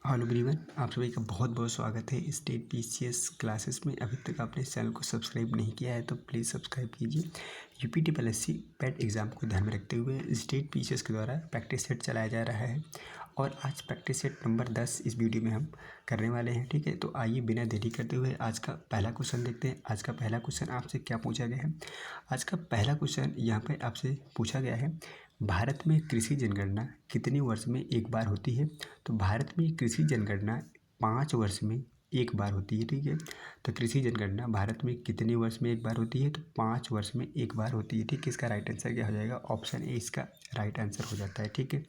Hello everyone, आप सभी का बहुत बहुत स्वागत है स्टेट पीसीएस क्लासेस में। अभी तक आपने इस चैनल को सब्सक्राइब नहीं किया है तो प्लीज़ सब्सक्राइब कीजिए। यूपी पीएससी पैट एग्ज़ाम को ध्यान में रखते हुए स्टेट पीसीएस के द्वारा प्रैक्टिस सेट चलाया जा रहा है और आज प्रैक्टिस सेट नंबर 10 इस वीडियो में हम करने वाले हैं। ठीक है, तो आइए बिना देरी करते हुए आज का पहला क्वेश्चन देखते हैं। आज का पहला क्वेश्चन आपसे क्या पूछा गया है। आज का पहला क्वेश्चन यहाँ पर आपसे पूछा गया है, भारत में कृषि जनगणना कितने वर्ष में एक बार होती है। तो भारत में कृषि जनगणना 5 वर्ष में एक बार होती है। ठीक है, तो कृषि जनगणना भारत में कितने वर्ष में एक बार होती है, तो 5 वर्ष में एक बार होती है। ठीक है, इसका राइट आंसर क्या हो जाएगा, ऑप्शन ए इसका राइट आंसर हो जाता है। ठीक है,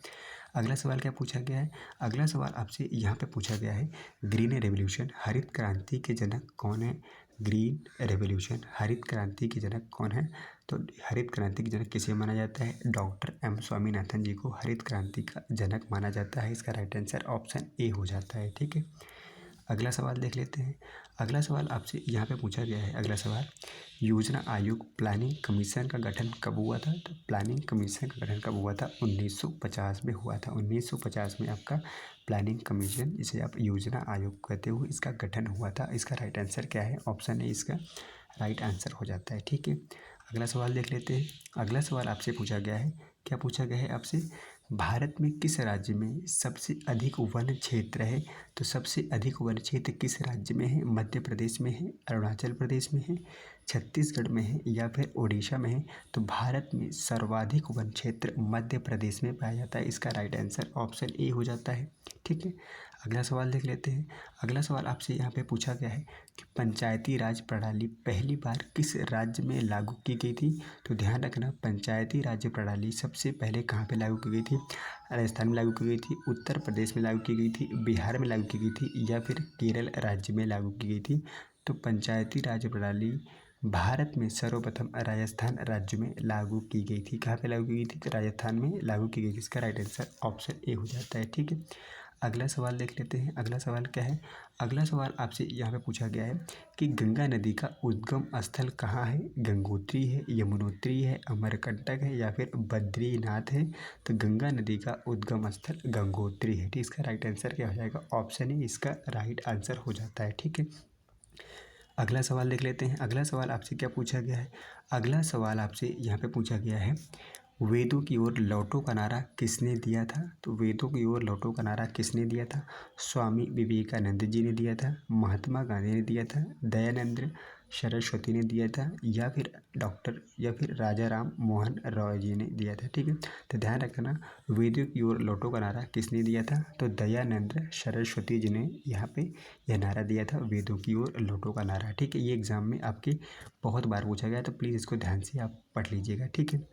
अगला सवाल क्या पूछा गया है। अगला सवाल आपसे यहाँ पे पूछा गया है, ग्रीन रेवोल्यूशन हरित क्रांति के जनक कौन है। ग्रीन रेवोल्यूशन हरित क्रांति के जनक कौन है। तो हरित क्रांति के जनक किसे माना जाता है, डॉक्टर एम स्वामीनाथन जी को हरित क्रांति का जनक माना जाता है। इसका राइट आंसर ऑप्शन ए हो जाता है। ठीक है, अगला सवाल देख लेते हैं। अगला सवाल आपसे यहाँ पे पूछा गया है। अगला सवाल, योजना आयोग प्लानिंग कमीशन का गठन कब हुआ था। तो प्लानिंग कमीशन का गठन कब हुआ था, 1950 में हुआ था। 1950 में आपका प्लानिंग कमीशन, जिसे आप योजना आयोग कहते हो, इसका गठन हुआ था। इसका राइट आंसर क्या है, ऑप्शन ए इसका राइट आंसर हो जाता है। ठीक है, अगला सवाल देख लेते हैं। अगला सवाल आपसे पूछा गया है, क्या पूछा गया है आपसे, भारत में किस राज्य में सबसे अधिक वन क्षेत्र है। तो सबसे अधिक वन क्षेत्र किस राज्य में है, मध्य प्रदेश में है, अरुणाचल प्रदेश में है, छत्तीसगढ़ में है या फिर उड़ीसा में है। तो भारत में सर्वाधिक वन क्षेत्र मध्य प्रदेश में पाया जाता है। इसका राइट आंसर ऑप्शन ए हो जाता है। ठीक है, अगला सवाल देख लेते हैं। अगला सवाल आपसे यहाँ पे पूछा गया है कि पंचायती राज प्रणाली पहली बार किस राज्य में लागू की गई थी। तो ध्यान रखना, पंचायती राज प्रणाली सबसे पहले कहाँ पे लागू की गई थी, राजस्थान में लागू की गई थी, उत्तर प्रदेश में लागू की गई थी, बिहार में लागू की गई थी या फिर केरल राज्य में लागू की गई थी। तो पंचायती राज प्रणाली भारत में सर्वप्रथम राजस्थान राज्य में लागू की गई थी। कहाँ पे लागू की गई थी, तो राजस्थान में लागू की गई थी। इसका राइट आंसर ऑप्शन ए हो जाता है। ठीक है, अगला सवाल देख लेते हैं। अगला सवाल क्या है। अगला सवाल आपसे यहाँ पे पूछा गया है कि गंगा नदी का उद्गम स्थल कहाँ है। गंगोत्री है, यमुनोत्री है, अमरकंटक है या फिर बद्रीनाथ है। तो गंगा नदी का उद्गम स्थल गंगोत्री है। ठीक, इसका राइट आंसर क्या हो जाएगा, ऑप्शन ए इसका राइट आंसर हो जाता है। ठीक है, अगला सवाल देख लेते हैं। अगला सवाल आपसे क्या पूछा गया है। अगला सवाल आपसे यहाँ पे पूछा गया है, वेदों की ओर लौटो का नारा किसने दिया था। तो वेदों की ओर लौटो का नारा किसने दिया था, स्वामी विवेकानंद जी ने दिया था, महात्मा गांधी ने दिया था, दयानंद सरस्वती ने दिया था या फिर राजा राम मोहन रॉय जी ने दिया था। ठीक है, तो ध्यान रखना, वेदों की ओर लौटो का नारा किसने दिया था, तो दयानंद सरस्वती जी ने यहाँ पे यह नारा दिया था, वेदों की ओर लौटो का नारा। ठीक है, ये एग्जाम में आपके बहुत बार पूछा गया, तो प्लीज़ इसको ध्यान से आप पढ़ लीजिएगा। ठीक है,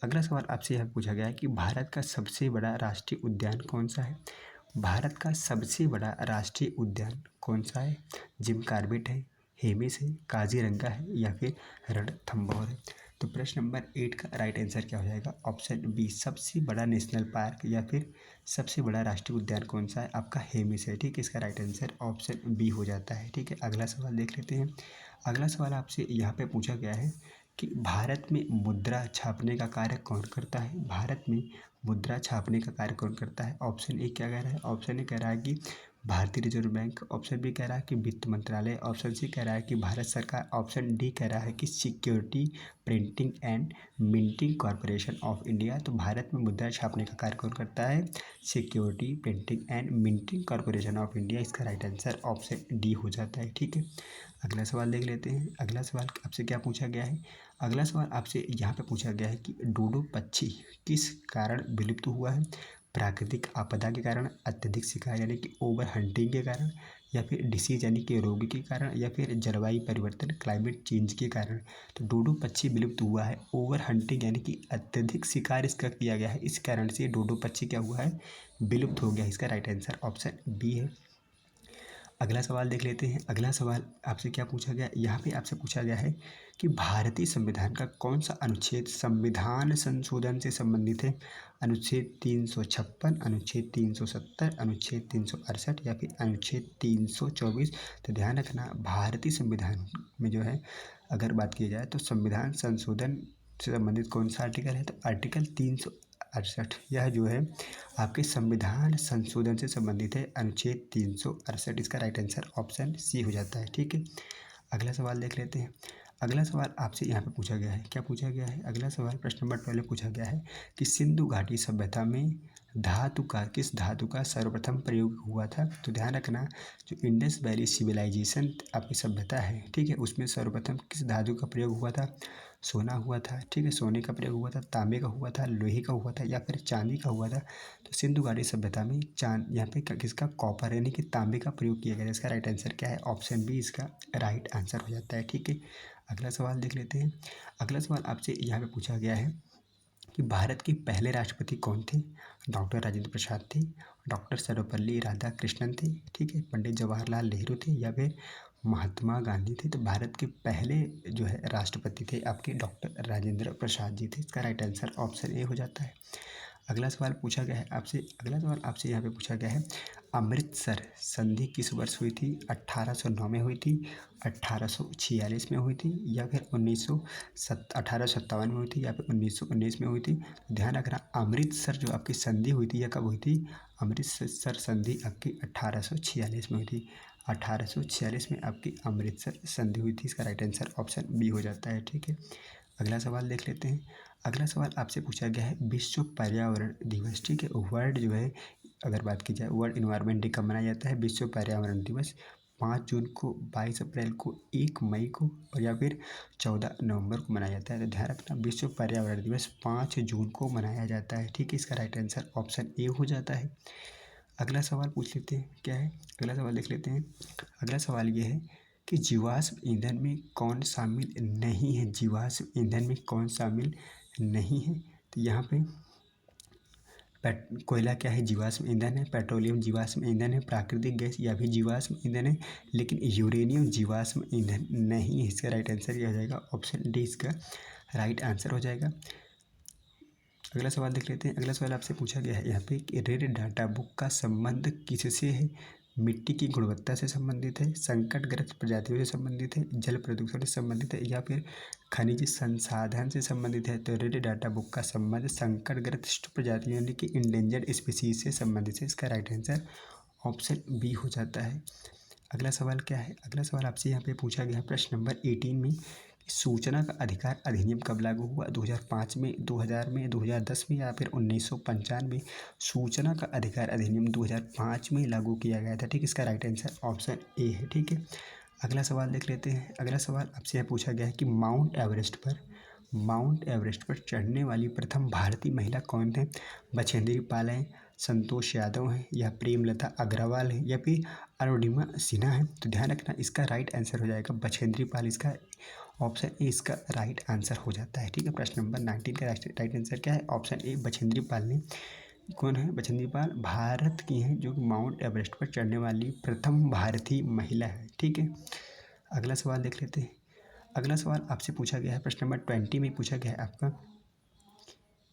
अगला सवाल आपसे यह पूछा गया है कि भारत का सबसे बड़ा राष्ट्रीय उद्यान कौन सा है। भारत का सबसे बड़ा राष्ट्रीय उद्यान कौन सा है, जिम कॉर्बेट है, हेमिस है, काजीरंगा है या फिर रणथंभौर है। तो प्रश्न नंबर 8 का राइट आंसर क्या हो जाएगा, ऑप्शन बी सबसे बड़ा नेशनल पार्क या फिर सबसे बड़ा राष्ट्रीय उद्यान कौन सा है, आपका हेमिस है। ठीक है, इसका राइट आंसर ऑप्शन बी हो जाता है। ठीक है, अगला सवाल देख लेते हैं। अगला सवाल आपसे यहाँ पे पूछा गया है कि भारत में मुद्रा छापने का कार्य कौन करता है। भारत में मुद्रा छापने का कार्य कौन करता है। ऑप्शन ए क्या कह रहा है, ऑप्शन ए कह रहा है कि भारतीय रिजर्व बैंक, ऑप्शन बी कह रहा है कि वित्त मंत्रालय, ऑप्शन सी कह रहा है कि भारत सरकार, ऑप्शन डी कह रहा है कि security printing and minting corporation of India. तो भारत में मुद्रा छापने का कार्य कौन करता है, security printing and minting corporation of India. इसका राइट आंसर ऑप्शन डी हो जाता है। ठीक है, अगला सवाल देख लेते हैं। अगला सवाल आपसे क्या पूछा गया है। अगला सवाल आपसे यहाँ पे पूछा गया है कि डोडो पक्षी किस कारण विलुप्त हुआ है। प्राकृतिक आपदा के कारण, अत्यधिक शिकार यानी कि ओवर हंटिंग के कारण, या फिर डिसीज यानी कि रोग के कारण, या फिर जलवायु परिवर्तन क्लाइमेट चेंज के कारण। तो डोडो पक्षी विलुप्त हुआ है, ओवर हंटिंग यानी कि अत्यधिक शिकार इसका किया गया है, इस कारण से डोडो पक्षी क्या हुआ है, विलुप्त हो गया है। इसका राइट आंसर ऑप्शन बी है। अगला सवाल देख लेते हैं। अगला सवाल आपसे क्या पूछा गया, यहाँ पे आपसे पूछा गया है कि भारतीय संविधान का कौन सा अनुच्छेद संविधान संशोधन से संबंधित है। अनुच्छेद 356, अनुच्छेद 370, अनुच्छेद 368 या फिर अनुच्छेद 324। तो ध्यान रखना, भारतीय संविधान में जो है अगर बात की जाए तो संविधान संशोधन से संबंधित कौन सा आर्टिकल है, तो आर्टिकल 368। यह जो है आपके संविधान संशोधन से संबंधित है, अनुच्छेद 368। इसका राइट आंसर ऑप्शन सी हो जाता है। ठीक है, अगला सवाल देख लेते हैं। अगला सवाल आपसे यहाँ पे पूछा गया है, क्या पूछा गया है? अगला सवाल प्रश्न नंबर 12 पूछा गया है कि सिंधु घाटी सभ्यता में किस धातु का सर्वप्रथम प्रयोग हुआ था? तो ध्यान रखना, जो इंडस वैली सिविलाइजेशन आपकी सभ्यता है, ठीक है, उसमें सर्वप्रथम किस धातु का प्रयोग हुआ था? सोना हुआ था, ठीक है, सोने का प्रयोग हुआ था, तांबे का हुआ था, लोहे का हुआ था, या फिर चांदी का हुआ था? तो सिंधु घाटी सभ्यता में यहाँ पे किसका, कॉपर यानी कि तांबे का प्रयोग किया गया था। इसका राइट आंसर क्या है? ऑप्शन बी इसका राइट आंसर हो जाता है। ठीक है, अगला सवाल देख लेते हैं। अगला सवाल आपसे यहाँ पे पूछा गया है कि भारत के पहले राष्ट्रपति कौन थे? डॉक्टर राजेंद्र प्रसाद थे, डॉक्टर सर्वपल्ली राधाकृष्णन थे, ठीक है, पंडित जवाहरलाल नेहरू थे, या फिर महात्मा गांधी थे? तो भारत के पहले जो है राष्ट्रपति थे आपके डॉक्टर राजेंद्र प्रसाद जी थे। इसका राइट आंसर ऑप्शन ए हो जाता है। अगला सवाल पूछा गया है आपसे, अगला सवाल आपसे यहाँ पे पूछा गया है, अमृतसर संधि किस वर्ष हुई थी? 1809 में हुई थी, 1846 में हुई थी, या फिर 1857 में हुई थी, या फिर 1919 में हुई थी? ध्यान रखना, अमृतसर जो आपकी संधि हुई थी, यह कब हुई थी? अमृतसर संधि आपकी 1846 में हुई थी। 1846 में आपकी अमृतसर संधि हुई थी। इसका राइट आंसर ऑप्शन बी हो जाता है। ठीक है, अगला सवाल देख लेते हैं। अगला सवाल आपसे पूछा गया है, विश्व पर्यावरण दिवस, ठीक है, वर्ल्ड जो है, अगर बात की जाए वर्ल्ड इन्वायरमेंट डे कब मनाया जाता है? विश्व पर्यावरण दिवस 5 जून को, 22 अप्रैल को, 1 मई को, और या फिर 14 नवंबर को मनाया जाता है। तो ध्यान रखना, विश्व पर्यावरण दिवस 5 जून को मनाया जाता है। ठीक है, इसका राइट आंसर ऑप्शन ए हो जाता है। अगला सवाल पूछ लेते हैं, क्या है? अगला सवाल देख लेते हैं। अगला सवाल ये है कि जीवाश्म ईंधन में कौन शामिल नहीं है? जीवाश्म ईंधन में कौन शामिल नहीं है? तो यहाँ पे कोयला क्या है? जीवाश्म ईंधन है। पेट्रोलियम जीवाश्म ईंधन है। प्राकृतिक गैस या भी जीवाश्म ईंधन है, लेकिन यूरेनियम जीवाश्म ईंधन नहीं है। इसका राइट आंसर क्या हो जाएगा? ऑप्शन डी इसका राइट आंसर हो जाएगा। अगला सवाल देख लेते हैं। अगला सवाल आपसे पूछा गया है यहाँ पे कि रेड डाटा बुक का संबंध किससे है? मिट्टी की गुणवत्ता से संबंधित है, संकटग्रस्त प्रजातियों से संबंधित है, जल प्रदूषण से संबंधित है, या फिर खनिज संसाधन से संबंधित है? तो रेड डाटा बुक का संबंध संकटग्रस्त प्रजातियों यानी कि इंडेंजर्ड स्पीसीज से संबंधित है। इसका राइट आंसर ऑप्शन बी हो जाता है। अगला सवाल क्या है? अगला सवाल आपसे यहाँ पे पूछा गया है प्रश्न नंबर 18 में, सूचना का अधिकार अधिनियम कब लागू हुआ? 2005 में, 2000 में, 2010 में, या फिर 1995? सूचना का अधिकार अधिनियम 2005 में लागू किया गया था। ठीक, इसका राइट आंसर ऑप्शन ए है। ठीक है, अगला सवाल देख लेते हैं। अगला सवाल आपसे यह पूछा गया है कि माउंट एवरेस्ट पर चढ़ने वाली प्रथम भारतीय महिला कौन थे? बछेंद्री पाल हैं, संतोष यादव हैं, या प्रेमलता अग्रवाल है, या फिर अरुणिमा सिन्हा है? तो ध्यान रखना, इसका राइट आंसर हो जाएगा बछेंद्री पाल। इसका ऑप्शन ए इसका राइट आंसर हो जाता है। ठीक है, प्रश्न नंबर 19 का राइट आंसर क्या है? ऑप्शन ए बछेंद्री पाल ने। कौन है बछेंद्री पाल? भारत की हैं जो माउंट एवरेस्ट पर चढ़ने वाली प्रथम भारतीय महिला है। ठीक है, अगला सवाल देख लेते हैं। अगला सवाल आपसे पूछा गया है प्रश्न नंबर 20 में पूछा गया है आपका,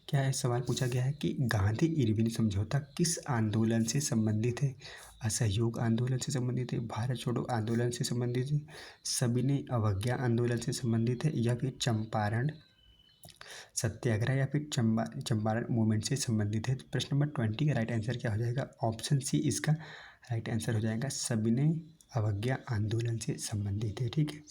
क्या है? सवाल पूछा गया है कि गांधी इरविन समझौता किस आंदोलन से संबंधित है? असहयोग आंदोलन से संबंधित है, भारत छोड़ो आंदोलन से संबंधित है, सविनय अवज्ञा आंदोलन से संबंधित है, या फिर चंपारण सत्याग्रह, या फिर चंपारण मूवमेंट से संबंधित है? तो प्रश्न नंबर 20 का राइट आंसर क्या हो जाएगा? ऑप्शन सी इसका राइट आंसर हो जाएगा, सविनय अवज्ञा आंदोलन से संबंधित है। ठीक है,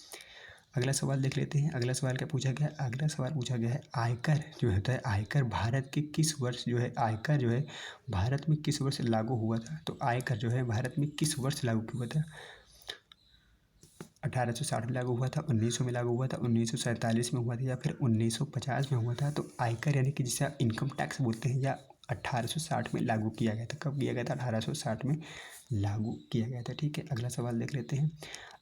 अगला सवाल देख लेते हैं। अगला सवाल क्या पूछा गया है? अगला सवाल पूछा गया है, आयकर जो होता है, आयकर भारत के किस वर्ष जो है, आयकर जो है भारत में किस वर्ष लागू हुआ था? तो आयकर जो है भारत में किस वर्ष लागू हुआ था? 1860 में लागू हुआ था, 1900 में लागू हुआ था, 1947 में हुआ था, या फिर 1950 में हुआ था? तो आयकर यानी कि जिसे आप इनकम टैक्स बोलते हैं, या 1860 में लागू किया गया था। कब किया गया था? 1860 में लागू किया गया था। ठीक है, अगला सवाल देख लेते हैं।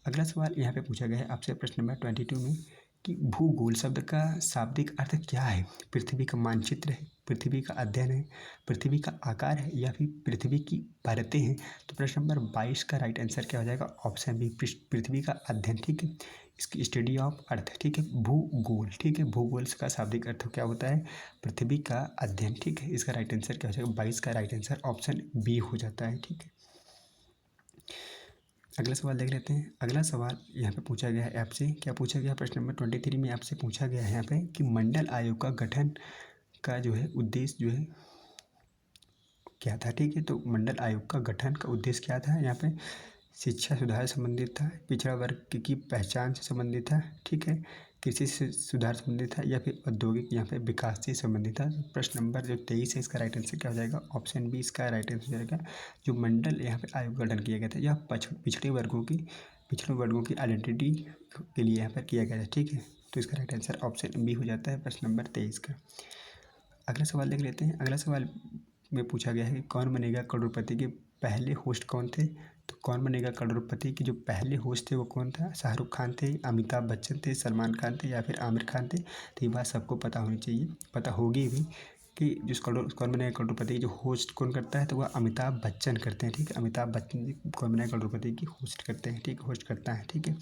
अगला सवाल यहाँ पे पूछा गया है आपसे प्रश्न नंबर 22 में कि भूगोल शब्द का शाब्दिक अर्थ क्या है? पृथ्वी का मानचित्र है, पृथ्वी का अध्ययन है, पृथ्वी का आकार है, या फिर पृथ्वी की परतें हैं? तो प्रश्न नंबर 22 का राइट आंसर क्या हो जाएगा? ऑप्शन बी पृथ्वी का अध्ययन। ठीक है, इसकी स्टडी ऑफ अर्थ। ठीक है, भूगोल। ठीक है, भूगोल का शाब्दिक अर्थ क्या होता है? पृथ्वी का अध्ययन। ठीक है, इसका राइट आंसर क्या हो जाएगा? 22 का राइट आंसर ऑप्शन बी हो जाता है। ठीक है, अगला सवाल देख लेते हैं। अगला सवाल यहाँ पे पूछा गया है आपसे, क्या पूछा गया? प्रश्न नंबर 23 में आपसे पूछा गया है यहाँ पे कि मंडल आयोग का गठन का जो है उद्देश्य जो है क्या था, ठीक है। तो मंडल आयोग का गठन का उद्देश्य क्या था, यहाँ पे शिक्षा सुधार से संबंधित था, पिछड़ा वर्ग की पहचान से संबंधित था, ठीक है, कृषि से सुधार संबंधित था, या फिर औद्योगिक यहाँ पे विकास से संबंधित था। प्रश्न नंबर जो 23 है इसका राइट आंसर क्या हो जाएगा, ऑप्शन बी इसका राइट आंसर हो जाएगा। जो मंडल यहाँ पे आयोग का गठन किया गया था यह पिछड़े वर्गों की आइडेंटिटी के लिए यहाँ पर किया गया था, ठीक है। तो इसका राइट आंसर ऑप्शन बी हो जाता है प्रश्न नंबर 23 का। अगला सवाल देख लेते हैं। अगला सवाल में पूछा गया है कि कौन बनेगा करोड़पति के पहले होस्ट कौन थे। तो कौन बनेगा करोड़पति के जो पहले होस्ट थे वो कौन था, शाहरुख खान थे, अमिताभ बच्चन थे, सलमान खान थे, या फिर आमिर खान थे। तो ये बात सबको पता होनी चाहिए, पता होगी भी कि कौन बनेगा करोड़पति की जो होस्ट कौन करता है, तो वह अमिताभ बच्चन करते हैं, ठीक है। अमिताभ बच्चन जी कौन बनेगा करोड़पति की होस्ट करते हैं, ठीक, होस्ट करता है, ठीक है।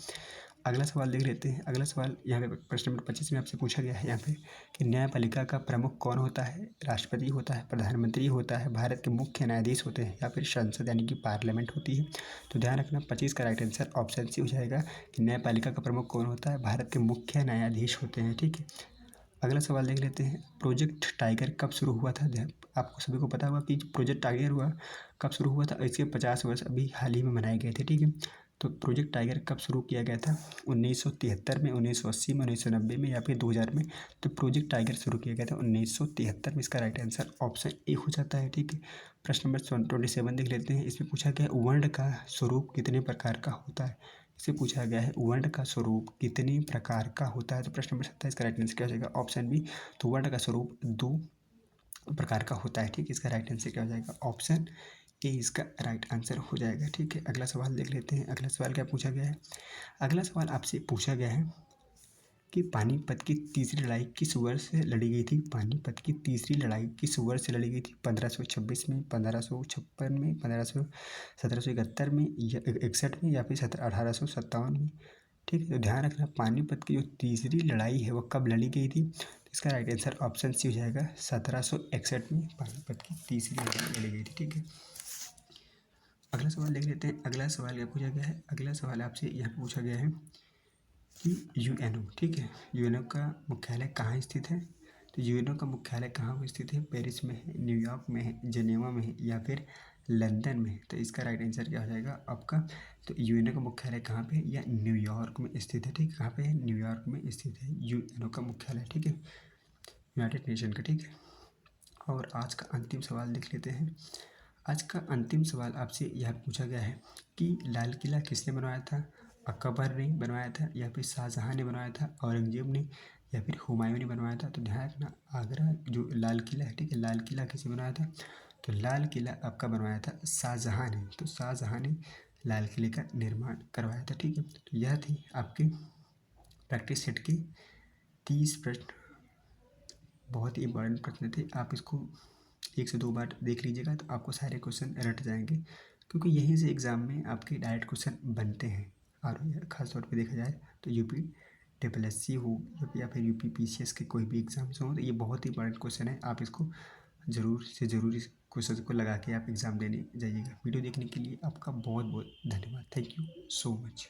अगला सवाल देख लेते हैं। अगला सवाल यहाँ पे प्रश्न नंबर 25 में आपसे पूछा गया है यहाँ पे कि न्यायपालिका का प्रमुख कौन होता है, राष्ट्रपति होता है, प्रधानमंत्री होता है, भारत के मुख्य न्यायाधीश होते हैं, या फिर संसद यानी कि पार्लियामेंट होती है। तो ध्यान रखना 25 का राइट आंसर ऑप्शन सी हो जाएगा कि न्यायपालिका का प्रमुख कौन होता है, भारत के मुख्य न्यायाधीश होते हैं, ठीक है। अगला सवाल देख लेते हैं। प्रोजेक्ट टाइगर कब शुरू हुआ था। आपको सभी को पता होगा कि प्रोजेक्ट टाइगर हुआ कब शुरू हुआ था, इसके 50 वर्ष अभी हाल ही में मनाए गए थे, ठीक है। तो प्रोजेक्ट टाइगर कब शुरू किया गया था, 1973 में, 1980 में, 1990 में, या फिर 2000 में। तो प्रोजेक्ट टाइगर शुरू किया गया था 1973 में। इसका राइट आंसर ऑप्शन ए हो जाता है, ठीक है। प्रश्न नंबर 27 देख लेते हैं। इसमें पूछा गया वर्ण का स्वरूप कितने प्रकार का होता है। इससे पूछा गया है वर्ण का स्वरूप कितने प्रकार का होता है। तो प्रश्न नंबर 27 का राइट आंसर क्या हो जाएगा, ऑप्शन बी। तो वर्ण का स्वरूप 2 प्रकार का होता है, ठीक है। इसका राइट आंसर क्या हो जाएगा, ऑप्शन ए इसका राइट आंसर हो जाएगा, ठीक है। अगला सवाल देख लेते हैं। अगला सवाल क्या पूछा गया है। अगला सवाल आपसे पूछा गया है कि पानीपत की तीसरी लड़ाई किस वर्ष से लड़ी गई थी। पानीपत की तीसरी लड़ाई किस वर्ष से लड़ी गई थी, 1526 में, 1556 में, 1771 में, या 61 में, या फिर 1857 में, ठीक है। तो ध्यान रखना पानीपत की जो तीसरी लड़ाई है वो कब लड़ी गई थी। तो इसका राइट आंसर ऑप्शन सी हो जाएगा 1761 में पानीपत की तीसरी लड़ाई लड़ी गई थी, ठीक है। अगला सवाल देख लेते हैं। अगला सवाल क्या पूछा गया है। अगला सवाल आपसे यहाँ पूछा गया है कि यूएनओ, ठीक है, यूएनओ का मुख्यालय कहाँ स्थित है। तो यूएनओ का मुख्यालय कहाँ स्थित है, पेरिस में है, न्यूयॉर्क में है, जेनेवा में है, या फिर लंदन में है। तो इसका राइट आंसर क्या हो जाएगा आपका। तो यूएनओ का मुख्यालय कहाँ पे है, या न्यूयॉर्क में स्थित है, ठीक, कहाँ पे है, न्यूयॉर्क में स्थित है यूएनओ का मुख्यालय, ठीक है, यूनाइटेड नेशन का, ठीक है। और आज का अंतिम सवाल देख लेते हैं। आज का अंतिम सवाल आपसे यह पूछा गया है कि लाल किला किसने बनवाया था। अकबर ने बनवाया था, या फिर शाहजहाँ ने बनवाया था, औरंगजेब ने, या फिर हुमायूं ने बनवाया था। तो ध्यान रखना आगरा जो लाल किला है, ठीक है, लाल किला किसने बनवाया था। तो लाल किला आपका बनवाया था शाहजहाँ ने। तो शाहजहाँ ने लाल किले का निर्माण करवाया था, ठीक है। तो यह थी आपके प्रैक्टिस सेट के 30 प्रश्न। बहुत ही इंपॉर्टेंट प्रश्न थे, आप इसको 1 से 2 बार देख लीजिएगा तो आपको सारे क्वेश्चन रट जाएंगे, क्योंकि यहीं से एग्ज़ाम में आपके डायरेक्ट क्वेश्चन बनते हैं। और ख़ास तौर पे देखा जाए तो UPSSC हो या फिर UPPCS के कोई भी एग्ज़ाम्स हों, तो ये बहुत ही इंपॉर्टेंट क्वेश्चन है। आप इसको ज़रूर से ज़रूर इस क्वेश्चन को लगा के आप एग्ज़ाम देने जाइएगा। वीडियो देखने के लिए आपका बहुत बहुत धन्यवाद। Thank you so much.